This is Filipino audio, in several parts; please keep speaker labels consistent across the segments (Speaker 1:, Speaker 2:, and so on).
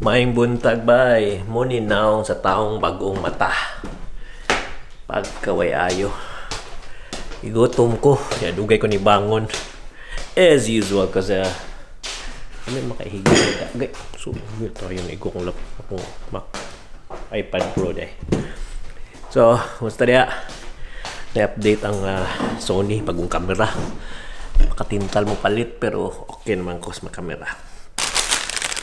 Speaker 1: Maing buntag bay, muni naong sa taong bagong mata. Pagkaway ayo. Igutom ko, ya dugay ko ni bangon. As usual kasi hindi makahiga. Gay, so ito yung igo kong akong Mac iPad Pro day. So, musta dia? Na-update ang Sony bagong kamera. Makatintal mo palit pero okay naman ko sa kamera.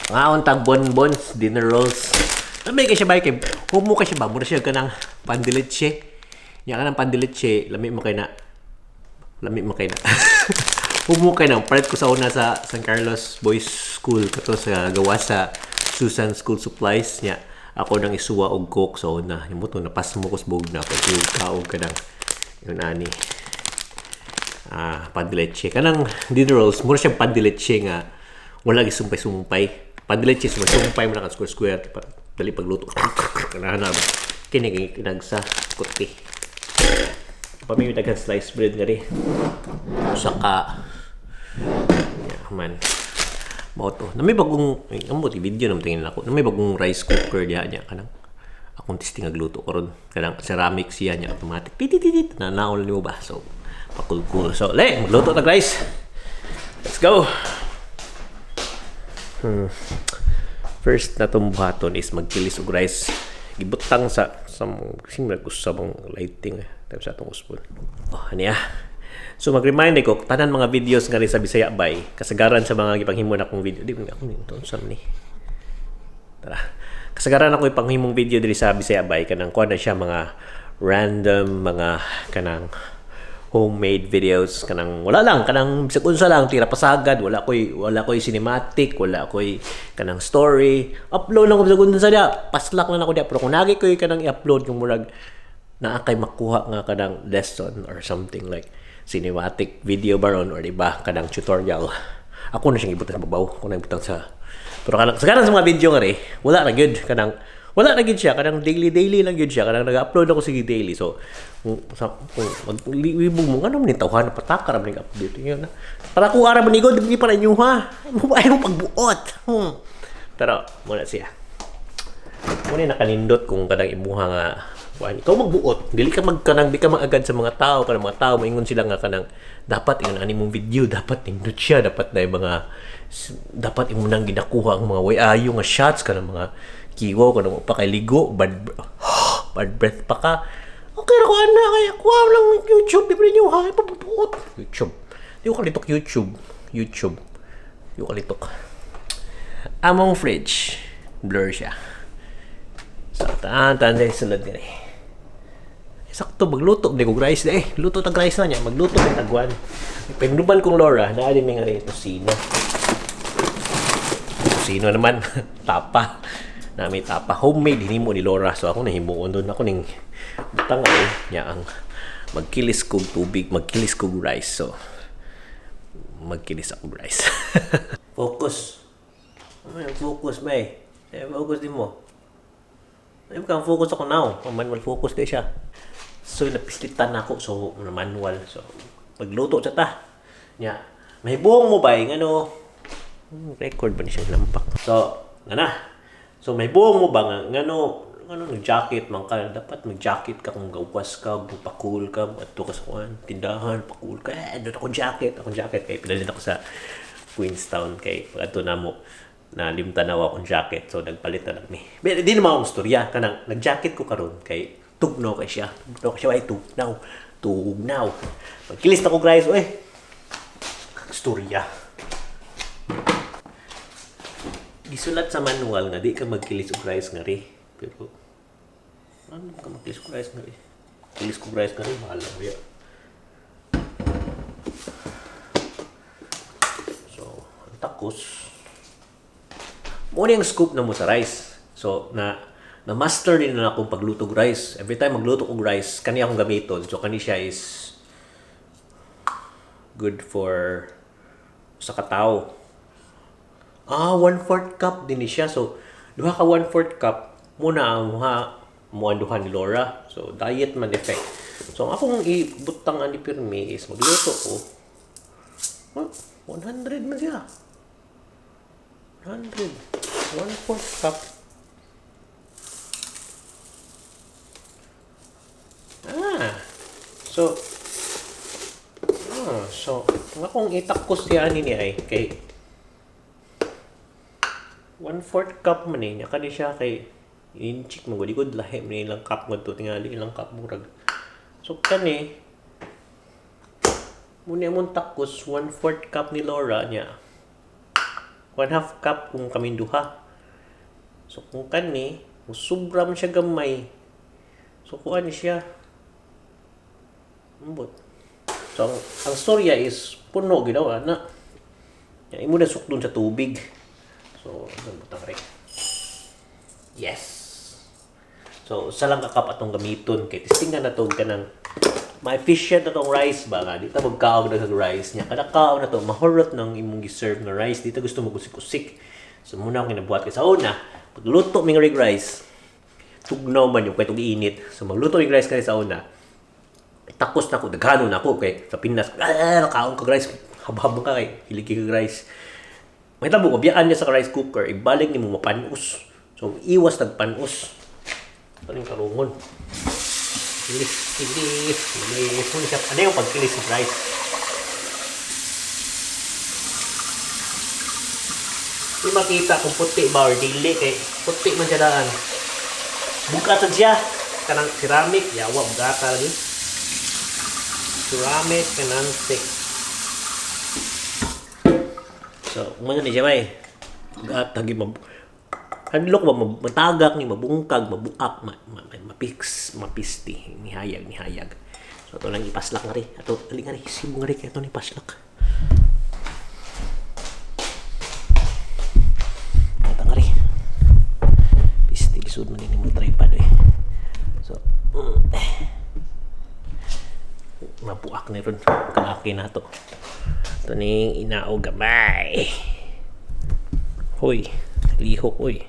Speaker 1: Ngaon tag bonbons, dinner rolls. Lamay ka siya ba kay humo ka siya ba? Mura siya kanang pandilitse. Nya kanang pandilitse, lami mo kay na. Humo kay na part ko sa una sa San Carlos Boys School kato sa gawa sa Susan School Supplies nya. Ako nang isuwa og coke sa una. Himo to napas mo ko sa bug na pag kaog kanang yun ani. Pandilitse kanang dinner rolls, mura siya pandilitse nga wala gisumpay-sumpay. Pandilitse sumpay mo na kan square dali pagluto. Kanahan kini kinagsa kuti. Pamili daghang sliced bread nga ri. Saka man. Mao to. Na may bagong amo ti video nam tingin ako. Na may bagong rice cooker diha kanang akong testing agluto karon. Kanang ceramic siya nya automatic. Tititit na naon nimo ba. So pakulkul. So le magluto ta guys. Let's go. First na tumbaton is magkilis og rice. Gibutang sa sing nagusabang lighting tapos sa atong usbon. Aniya. So mag-remind ko tanan mga videos nga rin sa Bisaya bay kasagaran sa mga gipanghimo na akong video. Di ba ako nito sam ni. Tara. Kasagaran ako ipanghimong video diri sa Bisaya bay kanang kuan na siya mga random mga kanang homemade videos kanang wala lang kanang bisag unsa lang tira pasagad wala koy cinematic wala koy kanang story upload lang ko bisag unsa dia paslak lang ako dia pero kung nagi koy kanang i-upload yung murag naa kay makuha nga kanang lesson or something like cinematic video baron or diba kanang tutorial ako na siyang ibutang sa babaw ako na ibutang sa pero kanang sa mga video nga ri wala na gyud kanang wala na gyud siya kanang daily lang gyud siya kanang nag-upload ako sige daily so kung maglibog mo ano man tawhan pataka ra man update yun na para ko ara man igod di para inyo ha mo ay mo pagbuot pero wala siya mo ni nakanindot kung kanang imuha nga kuan ikaw magbuot dili ka magkanang di ka magagad sa mga tao kanang mga tao maingon sila nga kanang dapat ingon ani mong video dapat nindot siya dapat na mga dapat imo nang ginakuha ang mga way ayo nga shots kanang mga kiwo kanang pa kay ligo bad breath pa ka okay ra ko ana kaya kuha lang YouTube di pa niyo ha pabuot YouTube di ko kalitok YouTube di ko kalitok among fridge blur siya sa tanday sulod gani sakto magluto di ko rice luto tag rice na niya magluto kay tagwan pagduban kong Laura na din nga rito sino naman tapa na may tapa homemade hinimo ni Laura so ako nahimuon doon ako ning butang niya ang magkilis kog tubig magkilis kog rice so magkilis ako rice focus may focus din mo ay kang focus ako now manual focus di siya so napislitan ako so manual so pagluto sa ta nya may buong mo ba ano record ba ni siya lampak so so may buong mo ba nga nag-jacket man ka dapat mag-jacket ka kung gawas ka pa-cool ka adto ka sa tindahan pa-cool ka doon ako jacket kay pinalit ako sa Queenstown kay adto namo na limtanaw akong jacket so nagpalit na lang ni di naman akong storya kanang nag-jacket ko karon kay tugnaw kay siya ay tugnaw magkilis na ko guys storya gisulat sa manual nga di ka magkilis og rice nga ri pero ano ka magkilis og rice nga ri kilis ko rice nga ri mahal mo ya so ang takos mo yung scoop na mo sa rice so na master din na akong paglutog rice every time magluto og rice kani akong gamiton so kani siya is good for sa katao 1/4 cup din siya so duha ka 1/4 cup muna ang muanduhan ni Laura so diet man effect so ang akong ibutang ani pirmi is magluto ko 100 man siya 100 1/4 cup. So, nga kung itakos yan ni ay kay 1/4 cup man nya kani siya kay inchik mo gud lahi man ilang cup mo to tingali ilang cup murag. So kani muna mong takos 1/4 cup ni Laura niya 1/2 cup kung kaming duha. So kung kani sobra man siya gamay. So kuan siya ambot. So ang storya is puno ginawa na. Yan imo na sukdon sa tubig. So ano butang rek. Yes. So sa lang kakap atong gamiton kay testingan na to kanang ma-efficient na tong rice ba nga. Di ta magkaog na kag rice niya. Kada kaog na to, mahurot ng imong giserve nga rice. Di ta gusto mo kusik-kusik. So muna akong ginabuhat kay sa una. Pagluto ming rig rice, tugnaw man yung kwetong iinit. So magluto yung rice kay sa una. Takos na ako, daghano na ako kay sa Pinas. Nakaon kag rice. Habang ka kay hiligi kag rice. May tabo ko, biyaan niya sa rice cooker. Ibalik ni mo mapanus. So iwas nagpanus. Ito yung karungon. Kilis. Ano yung pagkilis ng rice? Hindi makita kung puti ba or dili kay puti man siya daan. Bugatan siya. Kanang ceramic. Yawa, bugata lagi. Ceramic kanang stick. So, umano ni siya ba eh. Bugata lagi hadlok ba matagak ni mabungkag mabuak mapisti nihayag so to lang ipaslak nga ri ato ali nga ri simo nga ri kay ato ni paslak ata nga ri pisti lisod man ni mo tripod eh so mabuak ni ron kalaki na to ito ning inaog gamay hoy lihok oy.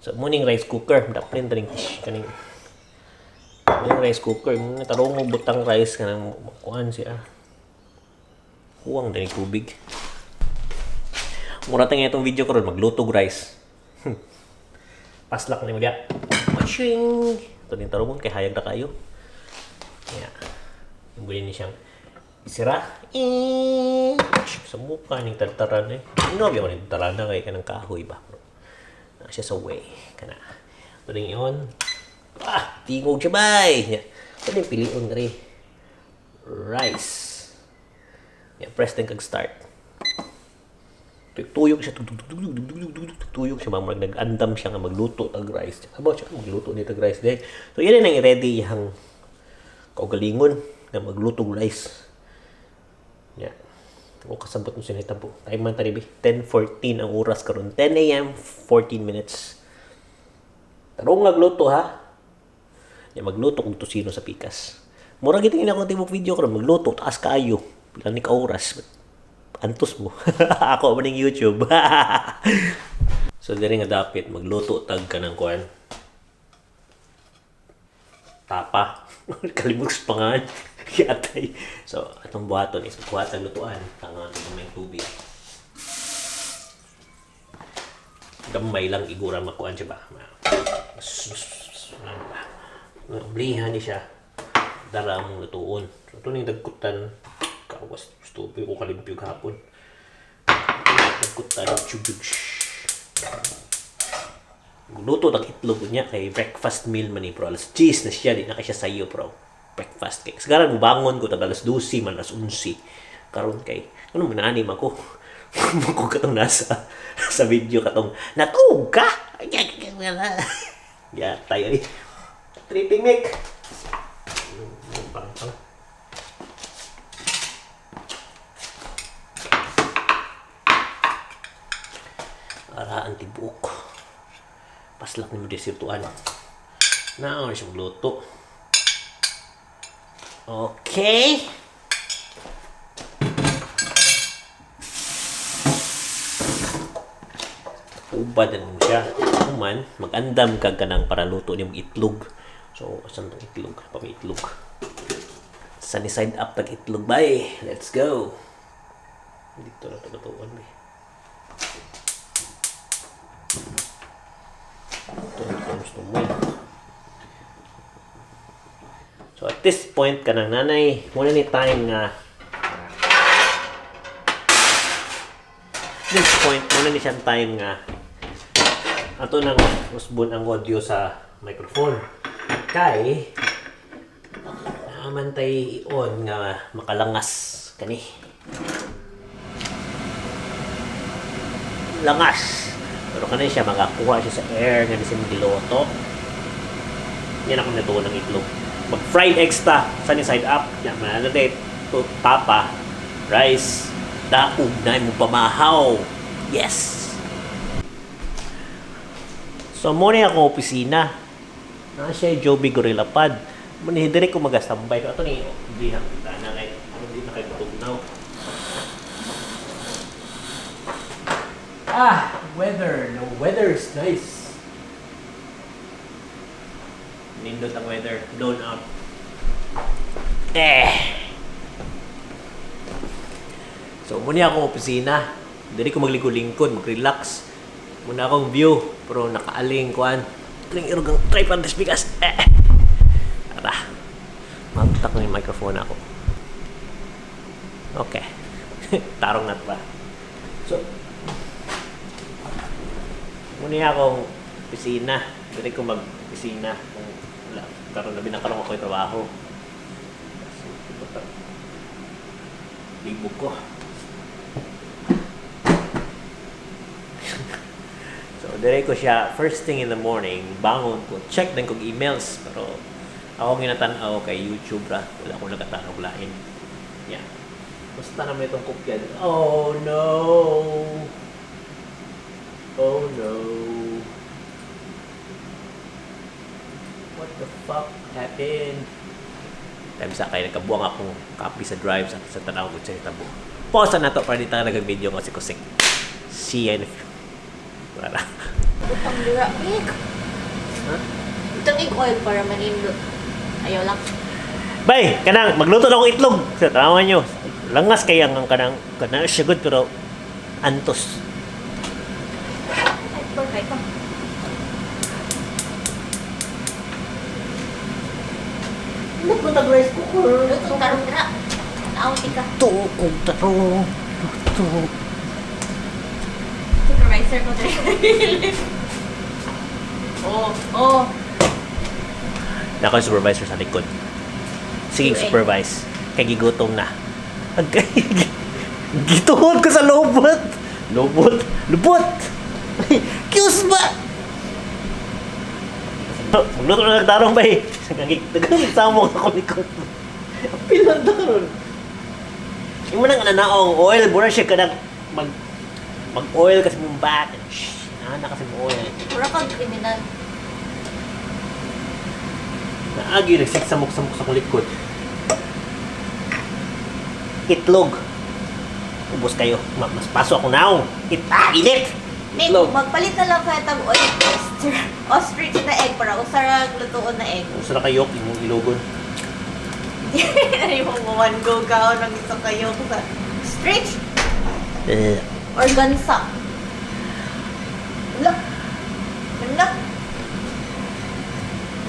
Speaker 1: So muning rice cooker daplin taning kaning muning rice cooker muna tarong mo butang rice kanang kuan siya huwang dani tubig mura tang itong video karon magluto og rice paslak ni mo dia maching to din tarong kay hayag na kayo ya buli ni siyang sira sa mukha ning tartaran eh ano ba ning tartaran na kay kanang kahoy ba na siya sa way kana tuling iyon tingog siya bay pwede piliun rin rice press din kag start tuyok siya tuyok siya mamag nag-andam siya nga magluto tag rice about siya magluto ni tag rice day so yan ang ready yang kaugalingon nga magluto og rice o kasabot mo siya nitabo. Time man taribi. 10:14 ang oras karon. 10 a.m. 14 minutes. Tarong nagluto ha. Magluto kung tusino sa pikas. Mura giting ina akong tibok video karon magluto taas kaayo. Pila ni ka oras. Antos mo. Ako man ning YouTube. So diri nga dapat magluto tag kanang kuan. Tapa. Kalimux pangan. Yatay. So, atong buhaton is buhat ang lutuan. Tangan ito may tubig. Gamay lang igura makuan siya ba? Oblihan ni siya. Dara mong lutuon. So, ito yung dagkutan. Kawas. Gusto ko kalimpyog hapon. Dagkutan. Chubig. Luto ng itlog niya kay breakfast meal man ni bro. Alas 10 na siya. Di na siya sayo bro. Breakfast kay sagaran mo bangon ko tag alas 12 man alas 11 karon kay ano mananim ako mako katong nasa sa video katong natug ka ya tayo eh tripping mic pang ara antibuk paslak ni mo desirtuan na oras yung luto. Okay. Ubad na mo siya. Kuman, mag-andam kag kanang para luto ni mong itlog. So, asan tong itlog? Pami itlog. Sunny side up tag itlog bay. Let's go. Dito na pagkatuan eh. Ito yung gusto mo eh. So at this point ka ng nanay, muna ni time nga this point, muna ni siyang time nga ato nang usbon ang audio sa microphone. Kay amantay on nga makalangas kani. Langas. Pero kanina siya makakuha siya sa air nga bisan giloto. Yan ako natuon ng itlog. Mag fried eggs ta sa ni side up. Yan man na to papa, rice, daog na mo pamahaw. Yes. So muna akong opisina. Na siya Joby Gorilla Pad. Muna dire ko magastambay ko ato ni hindi na kita na kay hindi na kay tugnaw. Weather. The weather is nice. Nindot ang weather. Blown out. So, muna akong opisina. Dili ko maglingkod-lingkod, mag-relax. Muna akong view. Pero nakaaling, kuhan. Aling irugang tripod this bigas. Tara. Mabutak na yung microphone ako. Okay. Tarong nat ba? So, muna akong opisina. Dili ko mag-opisina. Karon labi na karon ako yung trabaho. Libog ko. So, dire ko siya first thing in the morning, bangon ko, check din kong emails, pero ako ginatanaw kay YouTube ra, wala akong nagatanog lain. Yeah. Basta naman itong kopya. Oh no! Oh no! What the fuck happened? Time sa kay nagkabuang akong copy sa drive sa tanaw ko sa tabo. Pause na to para dito nag-video ko si Kusik. See you in a few. Wala.
Speaker 2: Utang dira, ik.
Speaker 1: Huh?
Speaker 2: Utang oil para manindot. Ayaw lang.
Speaker 1: Bay, kanang magluto na akong itlog. Sa tama nyo. Langas kaya ang kanang siya good pero antos.
Speaker 2: Ay, perfect ito.
Speaker 1: Ano ko nag-rice cooker?
Speaker 2: Lutong tarong dira. Naawti ka.
Speaker 1: Tukog tarong. Tukog.
Speaker 2: Supervisor ko dira. Oh.
Speaker 1: Nako yung supervisor sa likod. Sige, supervise. Kaya gigutom na. Gituhod ko sa lobot. Lubot! Kiyos ba? Magluto na nagtarong ba eh. Nagsamong ako likod. Pilan na karon. Yung mo nang ananaong oil, muna siya ka mag-oil kasi mong bat. Na kasi mo oil.
Speaker 2: Pura kang kriminal.
Speaker 1: Naagi, nagsiksamok-samok sa likod. Itlog. Ubos kayo. Mas paso ako now. Init!
Speaker 2: Nick,
Speaker 1: Itlog.
Speaker 2: magpalit na lang kayo tag oil ostrich na egg para usarang lutuon na egg.
Speaker 1: Gusto na kayo, imong ilogon.
Speaker 2: Hindi mo one go ka ng isang kayo sa ostrich or gansa. Look.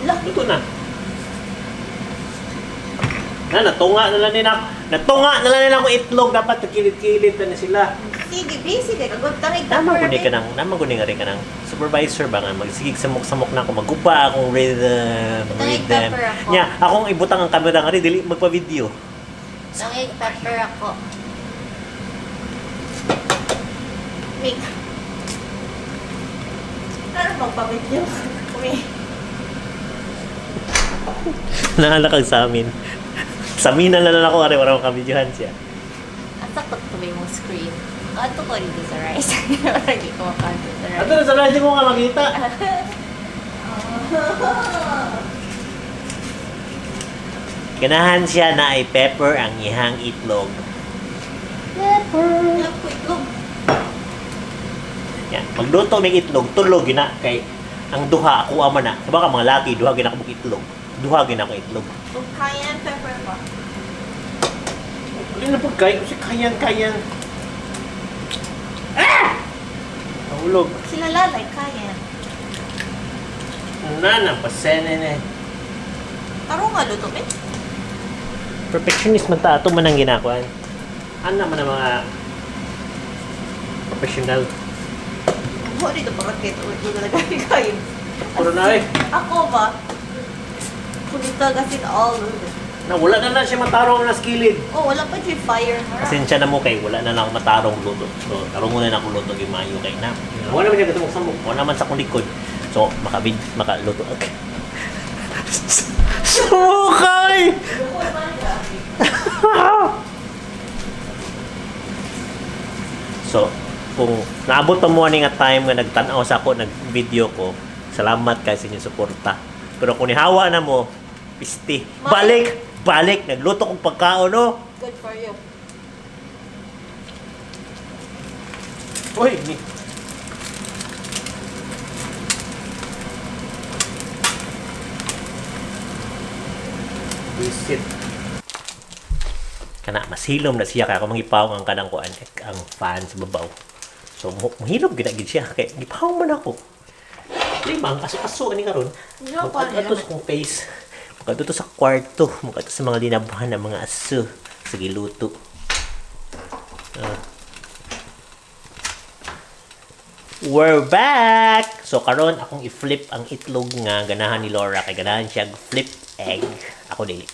Speaker 1: Luto na. Natunga na lang nila ako itlog. Dapat kilid-kilid na sila.
Speaker 2: Sige, busy kay kagod tarig
Speaker 1: Naman guni nga rin ka ng supervisor ba nga magsigig samok-samok na ako magupa akong rhythm.
Speaker 2: Pepper ako.
Speaker 1: Nya, akong ibutang ang camera nga rin dili magpa-video.
Speaker 2: Nangig pepper ako. Mick. Ano magpa-video?
Speaker 1: Naalakag sa amin. Sa mina na lang ako ari para makabidyohan siya.
Speaker 2: Asa ko tuloy mong screen. Ato ko dito sa rice. Lagi ko makanto sa rice.
Speaker 1: Ato na sa radyo mo nga makita. Ganahan siya na ay pepper ang ihang itlog.
Speaker 2: Pepper. Itlog.
Speaker 1: Yan, magluto may itlog, tulog gina kay ang duha ako ama na. Sa baka mga laki duha gina ko itlog. Duha gina ko itlog.
Speaker 2: Kung cayenne pepper pa.
Speaker 1: Alin na po kay kasi kayan. Mahulog.
Speaker 2: Sila lalay, kaya.
Speaker 1: Nana, pasenen eh.
Speaker 2: Taro nga luto, eh.
Speaker 1: Perfectionist man ta. Ito man ang ginakuan. Ano naman ang mga professional.
Speaker 2: Ako dito parang kito. Ito talaga kayo.
Speaker 1: Puro na eh.
Speaker 2: Ako ba? Punita kasi all over.
Speaker 1: Na wala na lang siya matarong na skilled.
Speaker 2: Oh, wala pa siya fire.
Speaker 1: Pasensya na mo kay wala na lang ako matarong luto. So, tarong muna na ako luto yung mayo kay na. Wala naman siya gusto mong samok. Wala naman sa akong likod. So, makaluto. Okay. Sumukay! So, kung naabot pa mo nga time nga nagtanaw sa ako, nag-video ko, salamat kay sa inyong suporta. Pero kung nihawa na mo, pisti. Balik! Nagluto kong pagkaon, no?
Speaker 2: Good for you.
Speaker 1: Uy! Visit. Kana, masilom na siya. Kaya kung mangipaw ang kanang kuan, ang fan sa babaw. So, mahilom ginagid siya. Kaya, gipaw man ako. Limang, aso-aso ni karon. Magkatuto sa kong face. Magkatuto sa kwarto. Magkatuto sa mga linabuhan ng mga aso. Sige, luto. We're back! So, karon akong i-flip ang itlog nga ganahan ni Laura. Kaya ganahan siya flip egg. Ako dili.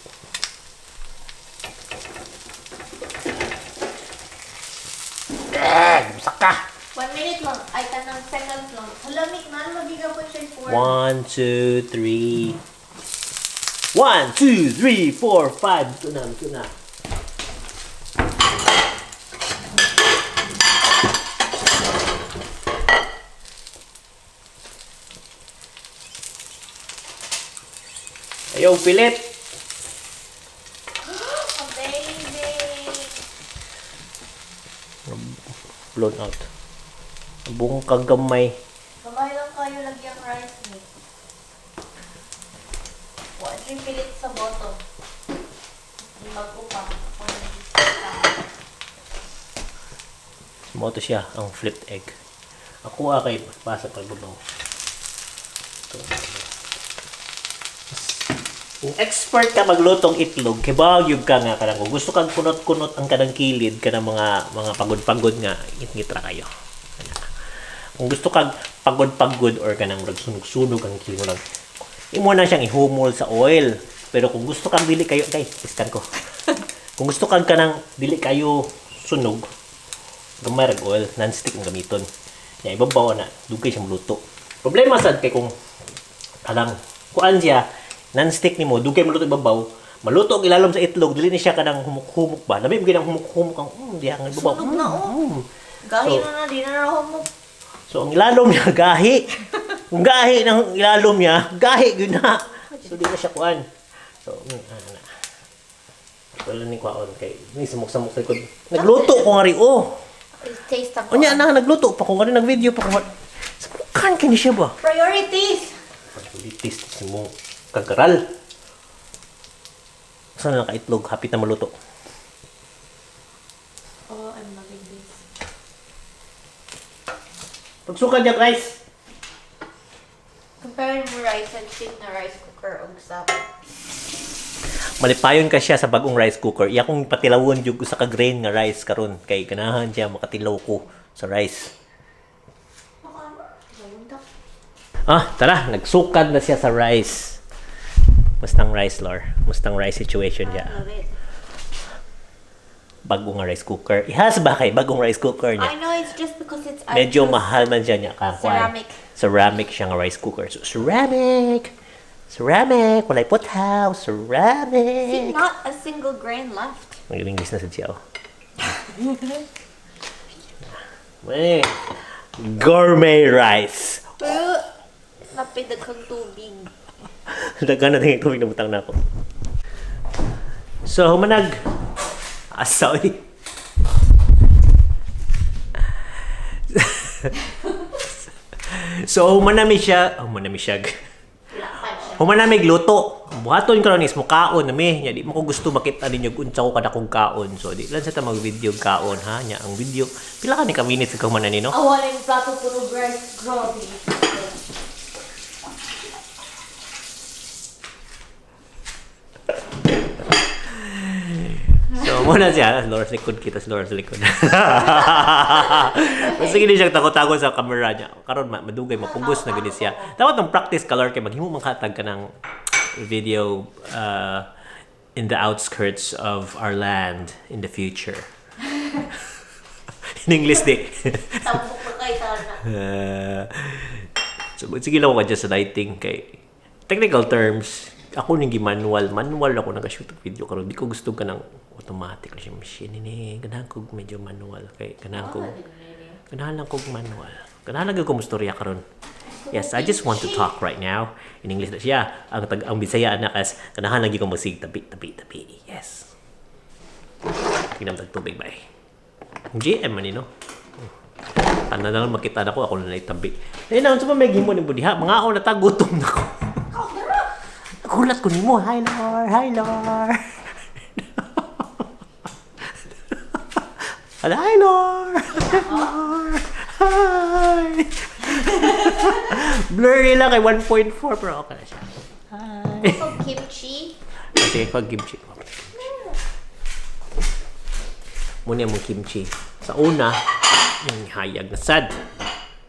Speaker 1: Saka!
Speaker 2: 1 minute lang. Ay, tanang seconds lang. Halamig na. Magigaw po siya 4.
Speaker 1: 1, 2, 3. 1, 2, 3, 4, 5. Ito na. Ayaw, pilit.
Speaker 2: Amazing!
Speaker 1: Blown out. Buong kagamay.
Speaker 2: Kamay lang kayo lagyang rice ni. Huwag yung pilit sa bottom. Mag-upa.
Speaker 1: Moto siya, ang flipped egg. Ako kay pasa pagbabaw. Ito. Kung expert ka maglutong itlog, kibagyog ka nga kanang kung gusto kang kunot-kunot ang kanang kilid kanang mga pagod-pagod nga ngitra kayo. Kung gusto kang pagod-pagod or kanang sunog-sunog ang kilid lang, imo na siyang ihumol sa oil. Pero kung gusto kang dili kayo, iskan ko. Kung gusto kang kanang dili kayo sunog, gamay rag oil, non-stick ang gamiton. Ya ibabaw na, dugay siyang luto. Problema sad kay kung alang kuan siya non-stick nimo, dugay maluto ibabaw, maluto ang ilalom sa itlog, dili ni siya kanang humuk-humuk ba. Labi gyud ang humuk-humuk ang diha ang ibabaw.
Speaker 2: Sunog na Gahi na di na raw mo.
Speaker 1: So ang ilalom niya gahi. Kung gahi ng ilalom niya, gahi gyud na. So di na siya kuan. So wala ni kuan kay ni samok-samok sa likod. Nagluto ko nga ri
Speaker 2: Taste ang
Speaker 1: Unya na nagluto pa ko nga nag-video pa ko. Sabukan kini siya ba?
Speaker 2: Priorities!
Speaker 1: Priorities si mo kagaral. Saan na ka-itlog? Hapit na maluto.
Speaker 2: Oh, I'm loving this.
Speaker 1: Pagsukan niya, guys.
Speaker 2: Compare mo rice and steam na rice cooker og sa
Speaker 1: Malipayon ka siya sa bagong rice cooker. Iya kong patilawon yung sa ka-grain nga rice karon kay ganahan siya makatilaw ko sa rice. Tara, nagsukad na siya sa rice. Mustang rice, Lor. Mustang rice situation siya.
Speaker 2: love it.
Speaker 1: Bagong nga rice cooker. Ihas ba kay bagong rice cooker niya?
Speaker 2: I know it's just because it's
Speaker 1: Medyo mahal man siya niya.
Speaker 2: Ceramic.
Speaker 1: Ceramic siya nga rice cooker. So, ceramic! Walay puthaw.
Speaker 2: See,
Speaker 1: Ceramic!
Speaker 2: not a single grain left.
Speaker 1: Mag-English na sa siya. May gourmet rice.
Speaker 2: Pero, napidag kang tubig.
Speaker 1: Dagan na tingin tubig na butang na ako. So, humanag. Asoy. So, humanami siya. Humanamig luto. buhaton karon is mo kaon na mi. Nya di mo ko gusto makita ninyo kung unsa ko kada kong kaon. So di lang sa ta mag-video kaon ha. Nya ang video pila ka ni ka minutes ikaw man ani no?
Speaker 2: Awalin plato puro rice. Grabe.
Speaker 1: So, muna siya. Lord sa likod kita. Lord sa likod. Basta gini siya takot-takot sa camera niya. Karon madugay, mapugos na gini siya. Dapat ng practice color kay maghimo manghatag ka ng video in the outskirts of our land in the future. In English di.
Speaker 2: Tambok na kayo sana.
Speaker 1: So, sige lang ako dyan sa lighting kay technical terms. Ako nang manual ako nag-shoot ng video karon di ko gusto ka ng automatic na siya machine ini ganahan ko medyo manual kay ganahan lang ko manual ganahan lang ko mustorya karon. Yes, I just want to talk right now in English na siya ang Bisaya na kas ganahan lagi ko musig tabi. Yes, tingnan tag tubig ba GM man no tanan na lang makita na ko ako na tabi ay na unsa pa may gimo ni budiha mga ako natagutom na ko. Kulat ko nimo, hi Lord. Hi Lord. Hi. Blurry lang kay 1.4 pero okay na siya. Hi.
Speaker 2: Oh, kimchi.
Speaker 1: Sige, pag kimchi. Muna mong kimchi. Sa una, hayag na sad.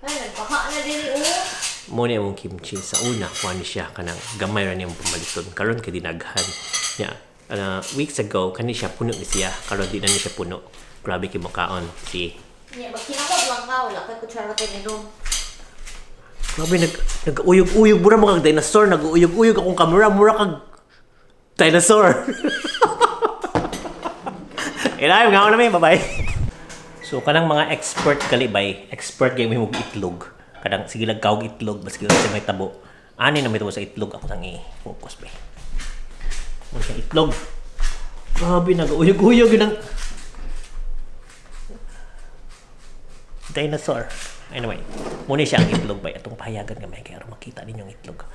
Speaker 2: Ay, nagbaha na din
Speaker 1: Muna mong kimchi sa una kuan siya kanang gamay ra niyang pumaliton karon kay dinaghan nya weeks ago kani siya puno ni siya karon di na ni siya puno grabe kay makaon si
Speaker 2: nya magkinakot lang ka wala kay kutsara kay ninom
Speaker 1: grabe nag-uyog-uyog mura mga dinosaur nag-uyog-uyog akong camera mura kag dinosaur. Ilay nga na may bye. So kanang mga expert kalibay expert kay mo itlog kadang sige lang kawag itlog bas sige sa may tabo ani na may tabo sa itlog ako nang i-focus ba mo sa itlog grabe nag-uyog-uyog yun ang dinosaur anyway muna siya ang itlog ba atong pahayagan gamay kaya makita ninyo ang itlog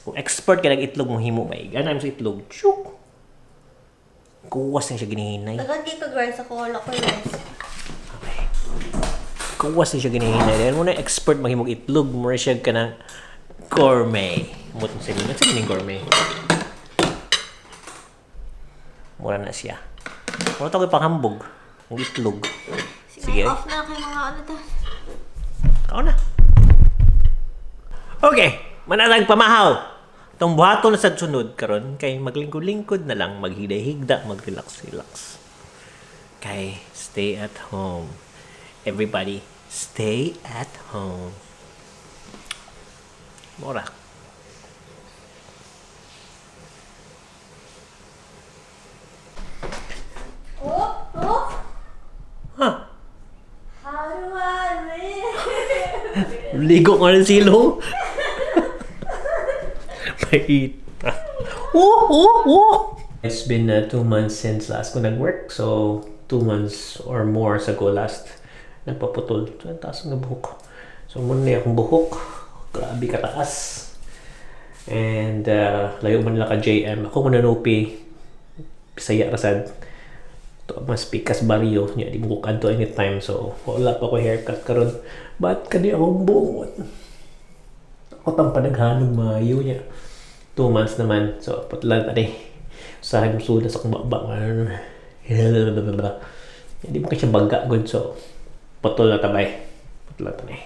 Speaker 1: kung expert ka nag-itlog mong himo ba ganay mo sa itlog chuk kuwas na siya ginihinay
Speaker 2: dagan dito guys ako wala ko rice
Speaker 1: kuwas na siya ginihinay. Dahil muna expert maghimog itlog. Muna siya ka ng gourmet. Mutong sa inyo. Nagsa gining gourmet. Mura na siya. Muna ito ko panghambog. Ang itlog. Sige.
Speaker 2: Off na kay mga ano ta.
Speaker 1: Kao na. Okay. Manatag pamahaw. Itong buhato na sa sunod karon kay maglingkod-lingkod na lang. Maghigda-higda. Mag-relax-relax. Kay stay at home. Everybody, stay at home. Mora.
Speaker 2: Oh.
Speaker 1: Huh?
Speaker 2: How do I live?
Speaker 1: Ligo nga ng silong. Mahita. It's been 2 months since last ko nag-work. So, 2 months or more ago last nagpaputol. So, ang taas ng buhok. So, muna niya akong buhok. Grabe kataas. And, layo man nila ka JM. Ako muna nupi. Bisaya rasad. Ito, mas pikas baryo. Di mo ko kanto anytime. So, wala pa ko haircut karon. Ba't kani akong buhok? Ako tang panaghanong mayo niya. 2 months naman. So, patulan pa rin. Sa aking suda sa kong baba. Hindi mo kasi baga good. So, patol na tabay. Patol na tabay.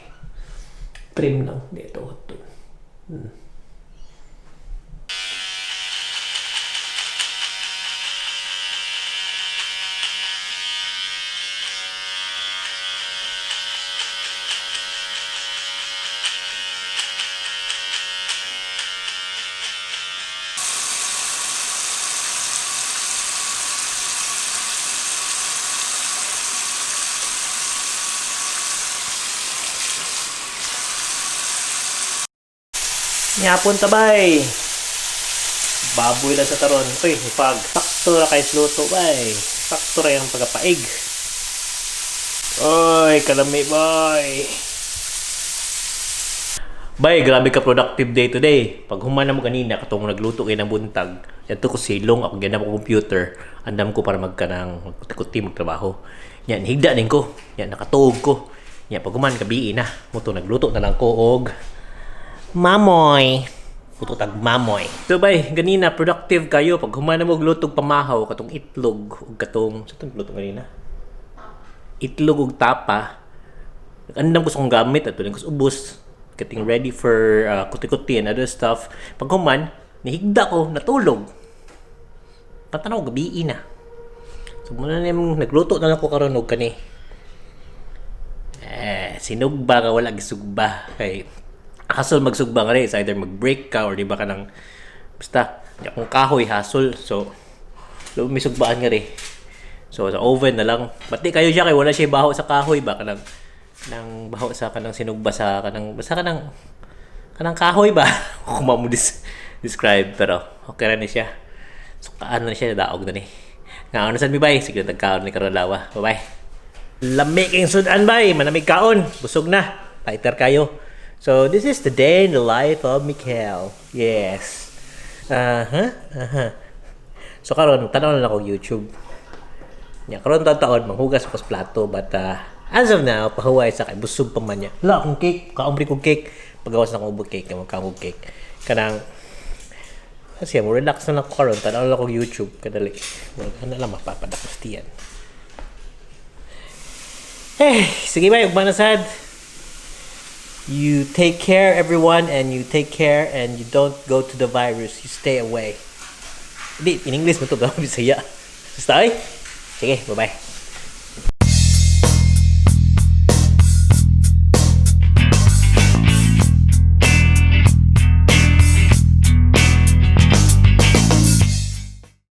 Speaker 1: Trim lang. Dito. Yapon tabay. Baboy lang sa taron. Uy, pag sakto ra kay sluto bay. Sakto ra yung pagpapaig. Oy, kalami boy. Bay, grabe ka productive day today. Pag humana mo kanina, katong nagluto kayo ng buntag, yato ko silong, ako ganyan ako computer, andam ko para magkanang magkuti magtrabaho. Yan, higda din ko. Yan, nakatuog ko. Yan, pag human, gabi na. Muto, nagluto na lang ko og mamoy. Muto tag mamoy. So bay, ganina, productive kayo. Pag humana mo glutog pamahaw, katong itlog, ug katong, sa itong luto kanina? Itlog ug tapa. Andam ko sa kong gamit, at tuloy ko sa ubos. Getting ready for kuti-kuti and other stuff. Pag human, nihigda ko, natulog. Patanaw, gabi na. So, muna na yung nagluto na lang ko karon og kani. Sinugba ka, wala gisugba. Kay, hasol magsugba nga rin. It's either mag-break ka or di ba ka ng, basta, di akong kahoy, hasol. So, may sugbaan nga rin. So, sa oven na lang. Bati kayo siya, kay wala siya baho sa kahoy. Baka nang baho sa kanang sinugba sa kanang basta kanang kahoy ba kung mo describe pero okay ra ni siya so kaano na siya daog na ni nga ano sad mi bay sige tagkaon ni karalawa bye bye lamig ing sudan bay manamig kaon busog na lighter kayo so this is the day in the life of Mikael yes so karon tanaw na ako YouTube nya karon taon manghugas ko sa plato but as of now, pahuway sa kay busog pa man niya. Wala akong cake, kaumbre kong cake. Pagawas na akong ubod cake, magkakong cake. Kanang, kasi mo relax na lang ko karon, tanaw lang akong YouTube, kadali. Ano lang mapapadakos tiyan. Sige ba, yung manasad. You take care everyone, and you take care, and you don't go to the virus. You stay away. Hindi, in English mo ito, Bisaya. Basta ay? Sige, bye-bye.